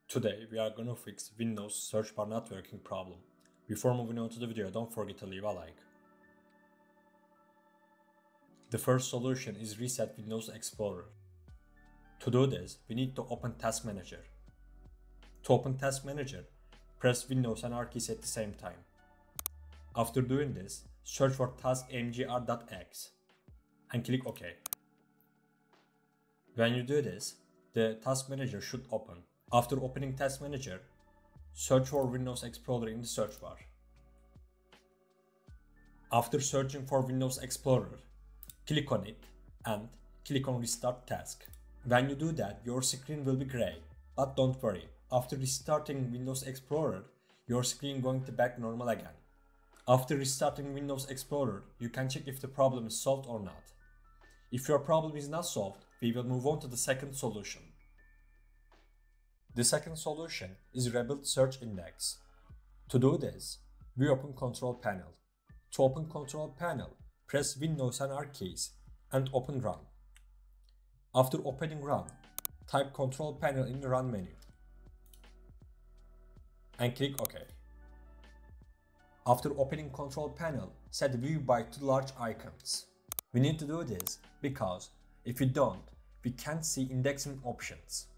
Today we are gonna fix Windows search bar not working problem. Before moving on to the video, don't forget to leave a like. The first solution is reset Windows Explorer. To do this, we need to open Task Manager. To open Task Manager, press Windows and R keys at the same time. After doing this, search for task.msdt.exe and click OK. When you do this, the Task Manager should open. After opening Task Manager, search for Windows Explorer in the search bar. After searching for Windows Explorer, click on it and click on Restart Task. When you do that, your screen will be gray, but don't worry. After restarting Windows Explorer, your screen going to back normal again. After restarting Windows Explorer, you can check if the problem is solved or not. If your problem is not solved, we will move on to the second solution. The second solution is Rebuild Search Index. To do this, we open Control Panel. To open Control Panel, press Windows and R keys and open Run. After opening Run, type Control Panel in the Run menu and click OK. After opening Control Panel, set View by two large icons. We need to do this because if we don't, we can't see indexing options.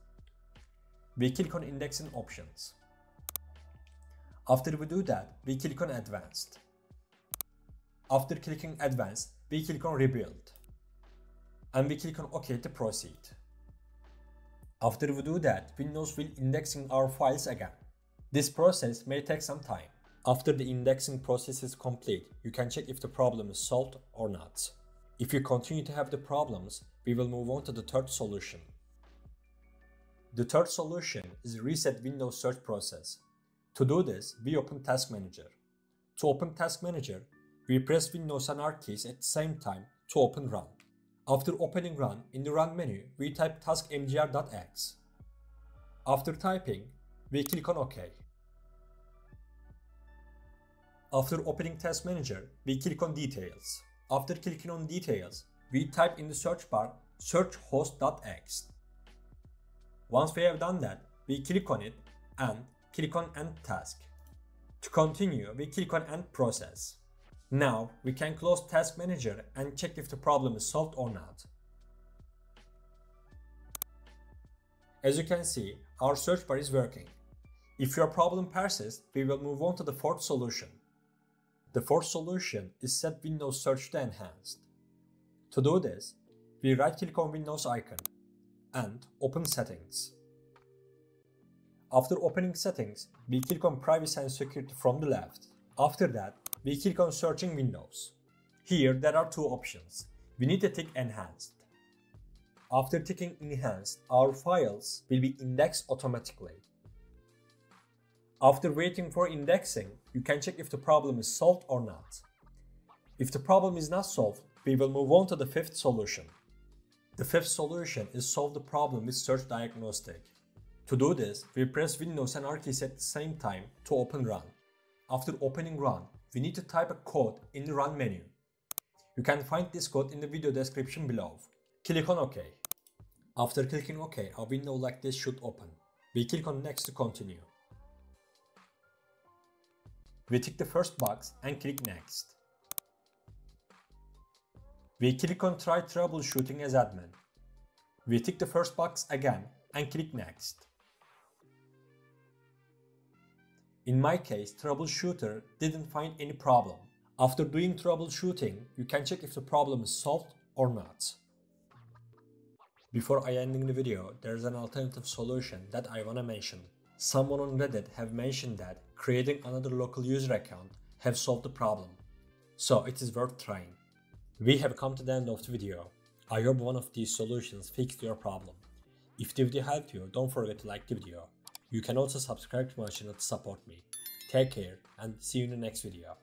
We click on Indexing Options. After we do that, we click on Advanced. After clicking Advanced, we click on Rebuild. And we click on OK to proceed. After we do that, Windows will indexing our files again. This process may take some time. After the indexing process is complete, you can check if the problem is solved or not. If you continue to have the problems, we will move on to the third solution. The third solution is Reset Windows Search Process. To do this, we open Task Manager. To open Task Manager, we press Windows and R keys at the same time to open Run. After opening Run, in the Run menu, we type task.msdt.exe. After typing, we click on OK. After opening Task Manager, we click on Details. After clicking on Details, we type in the search bar search host.exe. Once we have done that, we click on it and click on End Task. To continue, we click on End Process. Now, we can close Task Manager and check if the problem is solved or not. As you can see, our search bar is working. If your problem persists, we will move on to the fourth solution. The fourth solution is Set Windows Search to Enhanced. To do this, we right-click on Windows icon and open Settings. After opening Settings, we click on Privacy and Security from the left. After that, we click on Searching Windows. Here there are two options. We need to tick Enhanced. After ticking Enhanced, our files will be indexed automatically. After waiting for indexing, you can check if the problem is solved or not. If the problem is not solved, we will move on to the fifth solution. The fifth solution is solve the problem with SearchDiagnostic. To do this, we press Windows and R keys at the same time to open Run. After opening Run, we need to type a code in the Run menu. You can find this code in the video description below. Click on OK. After clicking OK, a window like this should open. We click on Next to continue. We tick the first box and click Next. We click on Try Troubleshooting as Admin. We tick the first box again and click Next. In my case, Troubleshooter didn't find any problem. After doing troubleshooting, you can check if the problem is solved or not. Before I ending the video, there is an alternative solution that I wanna mention. Someone on Reddit have mentioned that creating another local user account have solved the problem. So it is worth trying. We have come to the end of the video. I hope one of these solutions fixed your problem. If the video helped you, don't forget to like the video. You can also subscribe to my channel to support me. Take care and see you in the next video.